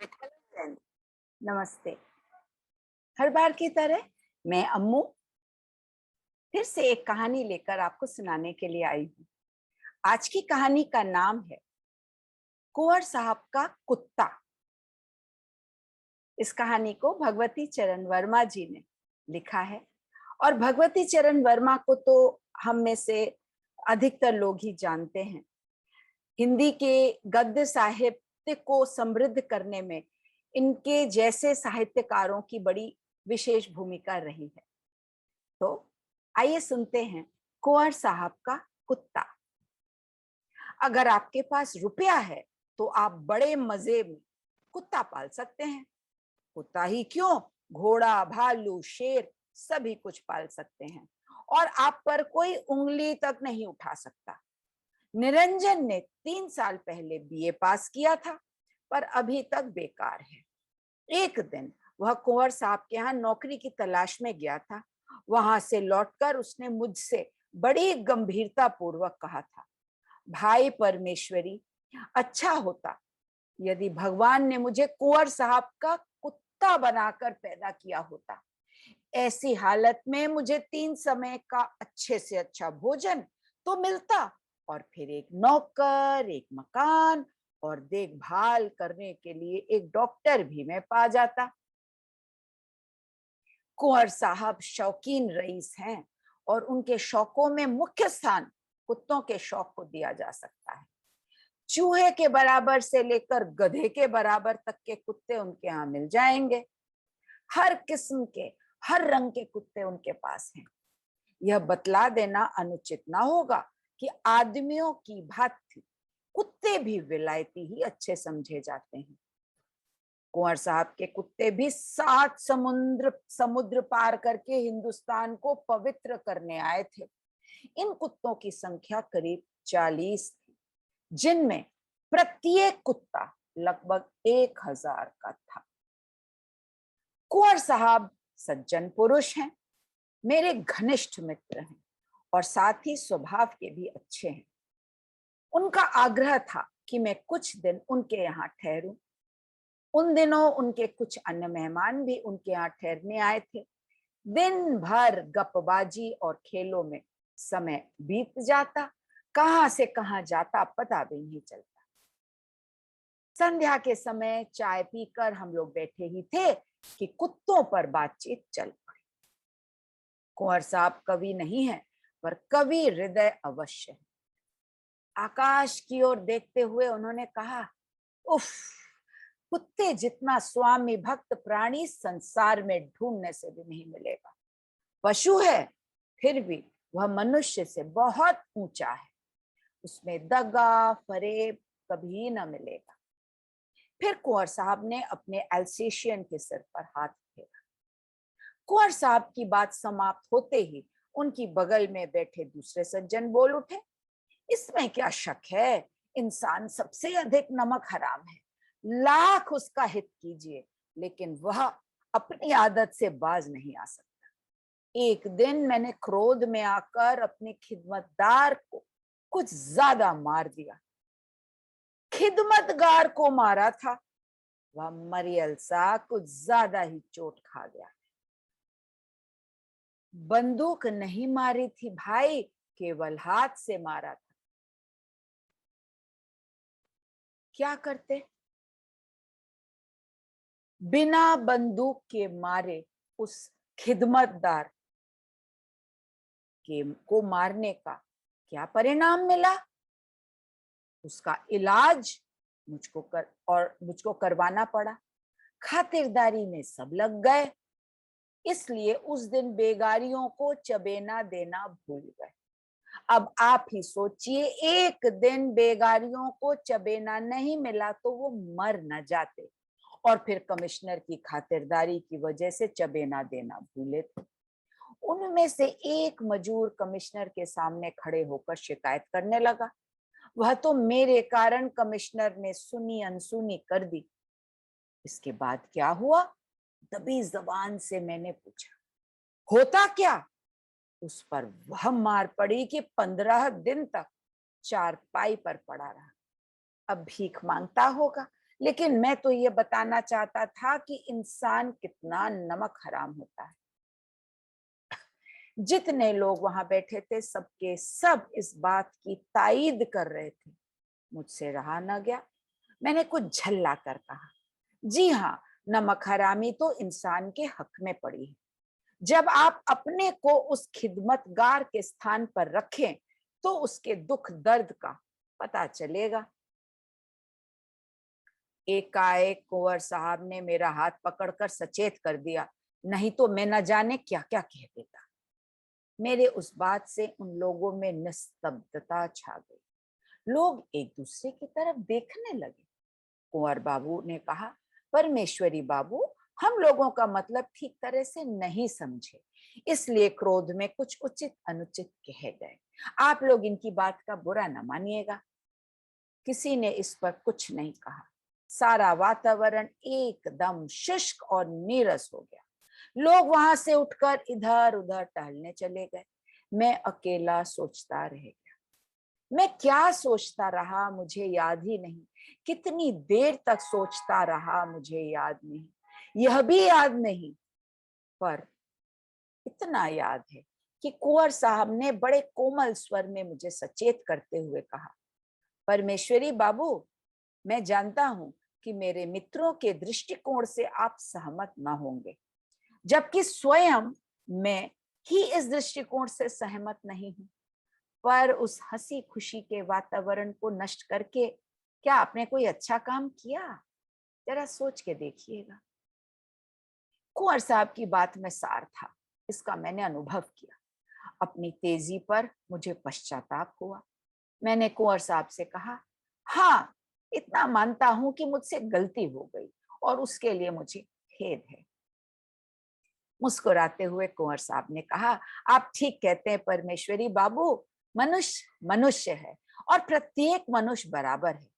Hello friend, नमस्ते। हर बार की तरह मैं अम्मू फिर से एक कहानी लेकर आपको सुनाने के लिए आई हूँ। आज की कहानी का नाम है कुंवर साहब का कुत्ता। इस कहानी को भगवती चरण वर्मा जी ने लिखा है और भगवती चरण वर्मा को तो हम में से अधिकतर लोग ही जानते हैं। हिंदी के गद्य साहित्य को समृद्ध करने में इनके जैसे साहित्यकारों की बड़ी विशेष भूमिका रही है। तो आइए सुनते हैं कुंवर साहब का कुत्ता। अगर आपके पास रुपया है तो आप बड़े मजे में कुत्ता पाल सकते हैं। कुत्ता ही क्यों, घोड़ा, भालू, शेर सभी कुछ पाल सकते हैं और आप पर कोई उंगली तक नहीं उठा सकता। निरंजन ने 3 साल पहले बीए पास किया था पर अभी तक बेकार है। एक दिन वह कुंवर साहब के यहाँ नौकरी की तलाश में गया था। वहां से लौटकर उसने मुझसे बड़ी गंभीरता पूर्वक कहा था, भाई परमेश्वरी, अच्छा होता यदि भगवान ने मुझे कुंवर साहब का कुत्ता बनाकर पैदा किया होता। ऐसी हालत में मुझे 3 समय का अच्छे से अच्छा भोजन तो मिलता और फिर एक नौकर, एक मकान और देखभाल करने के लिए एक डॉक्टर भी मैं पा जाता। कुंवर साहब शौकीन रईस हैं और उनके शौकों में मुख्य स्थान कुत्तों के शौक को दिया जा सकता है। चूहे के बराबर से लेकर गधे के बराबर तक के कुत्ते उनके यहाँ मिल जाएंगे। हर किस्म के, हर रंग के कुत्ते उनके पास हैं। यह बतला देना अनुचित ना होगा कि आदमियों की भांति कुत्ते भी विलायती ही अच्छे समझे जाते हैं। कुंवर साहब के कुत्ते भी 7 समुद्र पार करके हिंदुस्तान को पवित्र करने आए थे। इन कुत्तों की संख्या करीब 40 थी, जिनमें प्रत्येक कुत्ता लगभग 1000 का था। कुंवर साहब सज्जन पुरुष हैं, मेरे घनिष्ठ मित्र हैं और साथ ही स्वभाव के भी अच्छे हैं। उनका आग्रह था कि मैं कुछ दिन उनके यहाँ ठहरूं। उन दिनों उनके कुछ अन्य मेहमान भी उनके यहाँ ठहरने आए थे। दिन भर गपबाजी और खेलों में समय बीत जाता, कहां से कहां जाता पता भी नहीं चलता। संध्या के समय चाय पीकर हम लोग बैठे ही थे कि कुत्तों पर बातचीत चल पड़ी। कुंवर साहब कवि नहीं है पर कवि हृदय अवश्य है। आकाश की ओर देखते हुए उन्होंने कहा, उफ, कुत्ते जितना स्वामी भक्त प्राणी संसार में ढूंढने से भी नहीं मिलेगा। पशु है फिर भी वह मनुष्य से बहुत ऊंचा है। उसमें दगा फरेब कभी न मिलेगा। फिर कुंवर साहब ने अपने एल्सेशियन के सिर पर हाथ फेरा। कुंवर साहब की बात समाप्त होते ही उनकी बगल में बैठे दूसरे सज्जन बोल उठे, इसमें क्या शक है, इंसान सबसे अधिक नमक हराम है। लाख उसका हित कीजिए लेकिन वह अपनी आदत से बाज नहीं आ सकता। एक दिन मैंने क्रोध में आकर अपने खिदमतदार को कुछ ज्यादा मार दिया। खिदमतगार को मारा था, वह मरियल सा कुछ ज्यादा ही चोट खा गया। बंदूक नहीं मारी थी भाई, केवल हाथ से मारा था। क्या करते, बिना बंदूक के मारे उस खिदमतदार के को मारने का क्या परिणाम मिला? उसका इलाज मुझको करवाना पड़ा। खातिरदारी में सब लग गए, इसलिए उस दिन बेगारियों को चबेना देना भूल गए। अब आप ही सोचिए, एक दिन बेगारियों को चबेना नहीं मिला तो वो मर न जाते और फिर कमिश्नर की खातिरदारी की वजह से चबेना देना भूले थे। उनमें से एक मजूर कमिश्नर के सामने खड़े होकर शिकायत करने लगा, वह तो मेरे कारण कमिश्नर ने सुनी अनसुनी कर दी। इसके बाद क्या हुआ, दबी जबान से मैंने पूछा, होता क्या? उस पर वह मार पड़ी कि 15 दिन तक चारपाई पर पड़ा रहा। अब भीख मांगता होगा लेकिन मैं तो ये बताना चाहता था कि इंसान कितना नमक हराम होता है। जितने लोग वहां बैठे थे सबके सब इस बात की तायीद कर रहे थे। मुझसे रहा न गया, मैंने कुछ झल्ला कर कहा, जी हाँ, नमक हरामी तो इंसान के हक में पड़ी है। जब आप अपने को उस खिदमतगार के स्थान पर रखें तो उसके दुख दर्द का पता चलेगा। एकाएक कुंवर साहब ने मेरा हाथ पकड़कर सचेत कर दिया, नहीं तो मैं न जाने क्या क्या कह देता। मेरे उस बात से उन लोगों में निस्तब्धता छा गई। लोग एक दूसरे की तरफ देखने लगे। कुंवर बाबू ने कहा, परमेश्वरी बाबू, हम लोगों का मतलब ठीक तरह से नहीं समझे, इसलिए क्रोध में कुछ उचित अनुचित कह गए। आप लोग इनकी बात का बुरा न मानिएगा। किसी ने इस पर कुछ नहीं कहा। सारा वातावरण एकदम शुष्क और नीरस हो गया। लोग वहां से उठकर इधर उधर टहलने चले गए। मैं अकेला सोचता रह गया। मैं क्या सोचता रहा मुझे याद ही नहीं। कितनी देर तक सोचता रहा मुझे याद नहीं। यह भी याद नहीं, पर इतना याद है कि कुंवर साहब ने बड़े कोमल स्वर में मुझे सचेत करते हुए कहा, परमेश्वरी बाबू, मैं जानता हूं कि मेरे मित्रों के दृष्टिकोण से आप सहमत न होंगे, जबकि स्वयं मैं ही इस दृष्टिकोण से सहमत नहीं हूं। पर उस हंसी खुशी के वातावरण को नष्ट करके क्या आपने कोई अच्छा काम किया? जरा सोच के देखिएगा। कुंवर साहब की बात में सार था, इसका मैंने अनुभव किया। अपनी तेजी पर मुझे पश्चाताप हुआ। मैंने कुंवर साहब से कहा, हाँ, इतना मानता हूं कि मुझसे गलती हो गई और उसके लिए मुझे खेद है। मुस्कुराते हुए कुंवर साहब ने कहा, आप ठीक कहते हैं परमेश्वरी बाबू, मनुष्य मनुष्य है और प्रत्येक मनुष्य बराबर है।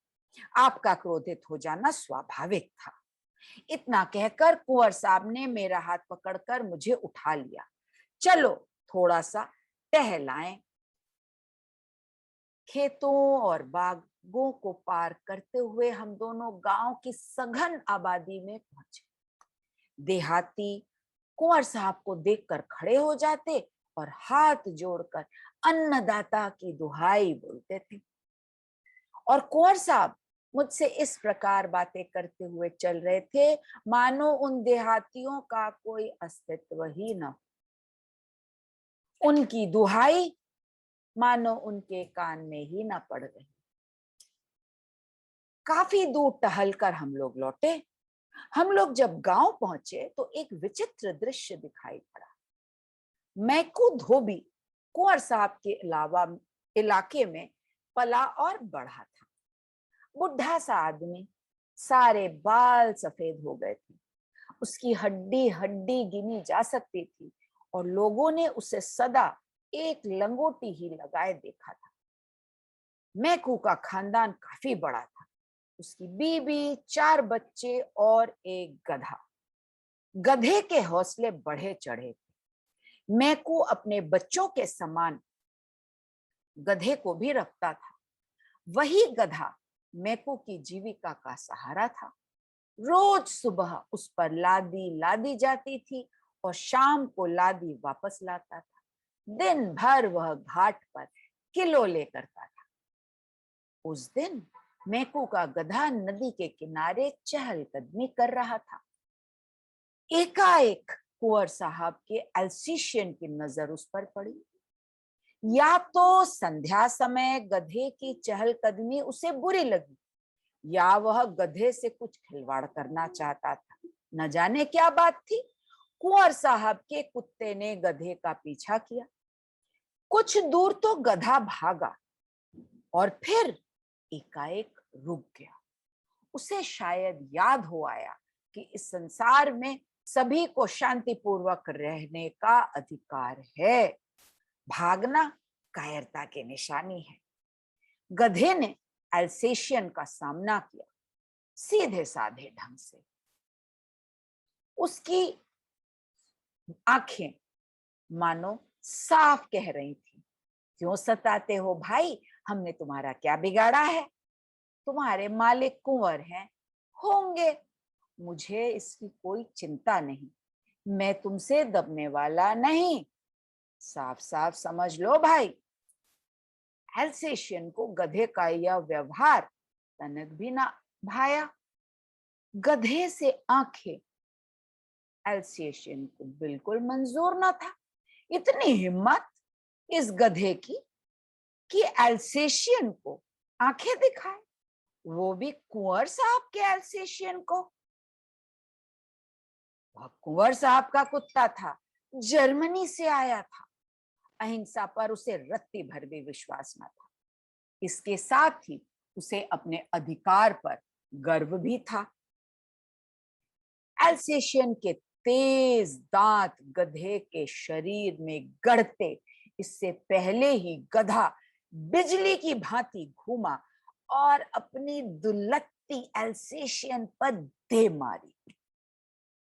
आपका क्रोधित हो जाना स्वाभाविक था। इतना कहकर कुंवर साहब ने मेरा हाथ पकड़कर मुझे उठा लिया। चलो थोड़ा सा टहलाएं। खेतों और बागों को पार करते हुए हम दोनों गांव की सघन आबादी में पहुंचे। देहाती कुंवर साहब को देखकर खड़े हो जाते और हाथ जोड़कर अन्नदाता की दुहाई बोलते थे। और कुंवर साहब मुझसे इस प्रकार बातें करते हुए चल रहे थे मानो उन देहातियों का कोई अस्तित्व ही न। उनकी दुहाई मानो उनके कान में ही न पड़ रही। काफी दूर टहलकर हम लोग लौटे। हम लोग जब गांव पहुंचे तो एक विचित्र दृश्य दिखाई पड़ा। मैकू धोबी कुंवर साहब के अलावा इलाके में पला और बढ़ा था। बुढ़ा सा आदमी, सारे बाल सफेद हो गए थे। उसकी हड्डी हड्डी गिनी जा सकती थी और लोगों ने उसे सदा एक लंगोटी ही लगाए देखा था। मैकू का खानदान काफी बड़ा था। उसकी बीबी, 4 बच्चे और एक गधा। गधे के हौसले बढ़े चढ़े थे। मैकू अपने बच्चों के समान गधे को भी रखता था। वही गधा मैकू की जीविका का सहारा था। रोज सुबह उस पर लादी लादी जाती थी और शाम को लादी वापस लाता था। दिन भर वह घाट पर किलोले करता था। उस दिन मैकू का गधा नदी के किनारे चहलकदमी कर रहा था। एकाएक कुंवर साहब के अल्सीशियन की नजर उस पर पड़ी। या तो संध्या समय गधे की चहलकदमी उसे बुरी लगी, या वह गधे से कुछ खिलवाड़ करना चाहता था। न जाने क्या बात थी। कुंवर साहब के कुत्ते ने गधे का पीछा किया। कुछ दूर तो गधा भागा और फिर एकाएक रुक गया। उसे शायद याद हो आया कि इस संसार में सभी को शांतिपूर्वक रहने का अधिकार है। भागना कायरता की निशानी है। गधे ने अल्सेशियन का सामना किया, सीधे साधे ढंग से। उसकी आंखें मानो साफ कह रही थी, क्यों सताते हो भाई, हमने तुम्हारा क्या बिगाड़ा है? तुम्हारे मालिक कुंवर हैं होंगे, मुझे इसकी कोई चिंता नहीं, मैं तुमसे दबने वाला नहीं। साफ साफ समझ लो भाई, एल्सेशियन को गधे का यह व्यवहार तनक भी ना भाया। गधे से आंखें एल्सेशियन को बिल्कुल मंजूर ना था। इतनी हिम्मत इस गधे की कि एल्सेशियन को आंखें दिखाए, वो भी कुंवर साहब के एल्सेशियन को। वह कुंवर साहब का कुत्ता था, जर्मनी से आया था, अहिंसा पर उसे रत्ती भर भी विश्वास न था। इसके साथ ही उसे अपने अधिकार पर गर्व भी था। एल्सेशियन के तेज दांत गधे के शरीर में गड़ते इससे पहले ही गधा बिजली की भांति घूमा और अपनी दुलत्ती एल्सेशियन पर दे मारी।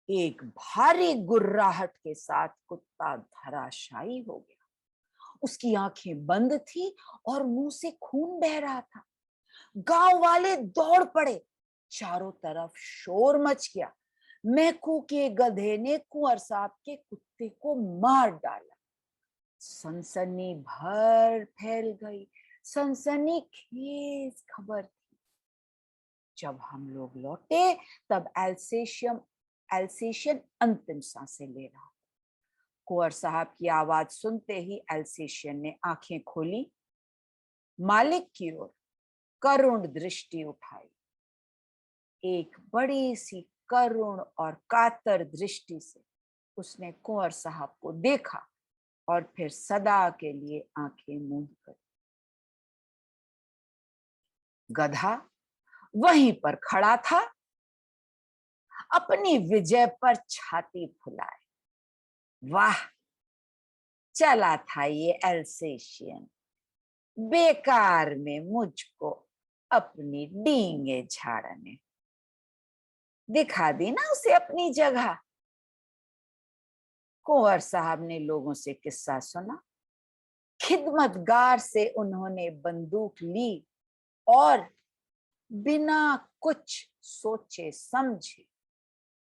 एक भारी गुर्राहट के साथ कुत्ता धराशायी हो गया। उसकी आंखें बंद थी और मुंह से खून बह रहा था। गांव वाले दौड़ पड़े, चारों तरफ शोर मच गया। मैकू के गधे ने कुंवर साहब के कुत्ते को मार डाला। सनसनी भर फैल गई, सनसनीखेज खबर थी। जब हम लोग लौटे तब एल्सेशियन अंतिम सांसें ले रहा। कुंवर साहब की आवाज सुनते ही एल्सेशियन ने आंखें खोली, मालिक की ओर करुण दृष्टि उठाई। एक बड़ी सी करुण और कातर दृष्टि से उसने कुंवर साहब को देखा और फिर सदा के लिए आंखें मूंद कर। गधा वहीं पर खड़ा था, अपनी विजय पर छाती फुलाए। वाह, चला था ये एल्सेशियन बेकार में मुझको अपनी डींगे झाड़ने। दिखा दी ना उसे अपनी जगह। कुंवर साहब ने लोगों से किस्सा सुना। खिदमतगार से उन्होंने बंदूक ली और बिना कुछ सोचे समझे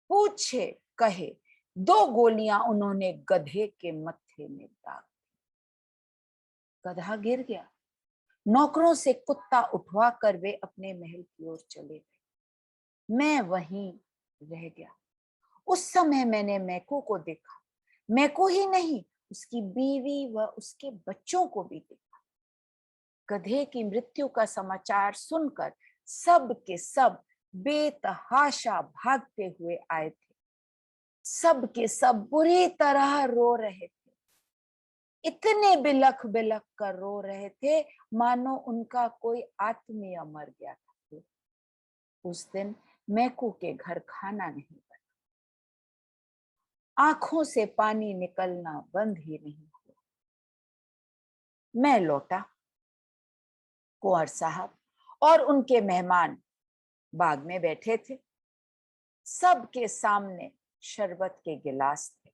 पूछे कहे 2 गोलियां उन्होंने गधे के मत्थे में दाग। गधा गिर गया। नौकरों से कुत्ता उठवा कर वे अपने महल की ओर चले गए। मैं वहीं रह गया। उस समय मैंने मैको को देखा। मैको ही नहीं, उसकी बीवी व उसके बच्चों को भी देखा। गधे की मृत्यु का समाचार सुनकर सब के सब बेतहाशा भागते हुए आए थे। सब के सब बुरी तरह रो रहे थे। इतने बिलख बिलख कर रो रहे थे मानो उनका कोई आत्मीय मर गया था। उस दिन मैकू के घर खाना नहीं बना। आंखों से पानी निकलना बंद ही नहीं हुआ। मैं लौटा। कुंवर साहब और उनके मेहमान बाग में बैठे थे। सबके सामने शरबत के गिलास थे।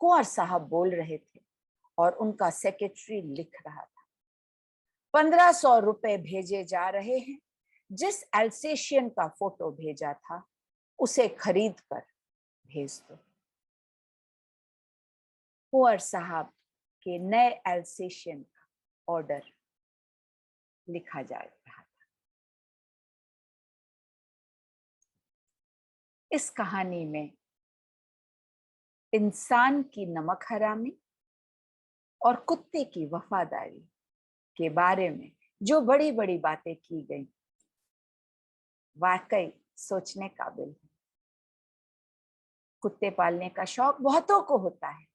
कुंवर साहब बोल रहे थे और उनका सेक्रेटरी लिख रहा था। 1500 रुपए भेजे जा रहे हैं। जिस एल्सेशियन का फोटो भेजा था उसे खरीद कर भेज दो। कुंवर साहब के नए एल्सेशियन का ऑर्डर लिखा जा रहा था। इस कहानी में इंसान की नमक हरामी और कुत्ते की वफादारी के बारे में जो बड़ी बड़ी बातें की गई, वाकई सोचने काबिल है। कुत्ते पालने का शौक बहुतों को होता है,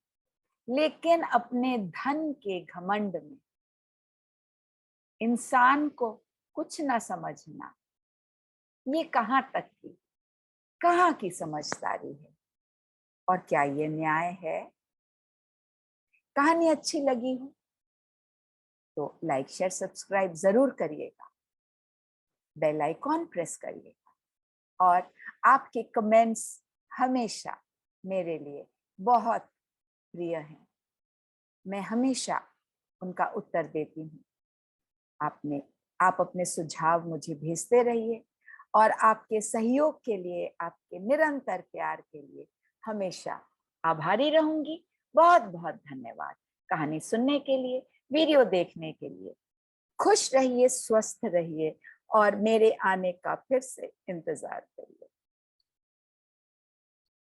लेकिन अपने धन के घमंड में इंसान को कुछ ना समझना, ये कहाँ की समझदारी है और क्या ये न्याय है? कहानी अच्छी लगी हो तो लाइक शेयर सब्सक्राइब जरूर करिएगा, बेल आइकॉन प्रेस करिएगा और आपके कमेंट्स हमेशा मेरे लिए बहुत प्रिय हैं। मैं हमेशा उनका उत्तर देती हूँ। आप अपने सुझाव मुझे भेजते रहिए और आपके सहयोग के लिए, आपके निरंतर प्यार के लिए हमेशा आभारी रहूंगी। बहुत बहुत धन्यवाद कहानी सुनने के लिए, वीडियो देखने के लिए। खुश रहिए, स्वस्थ रहिए और मेरे आने का फिर से इंतजार करिए।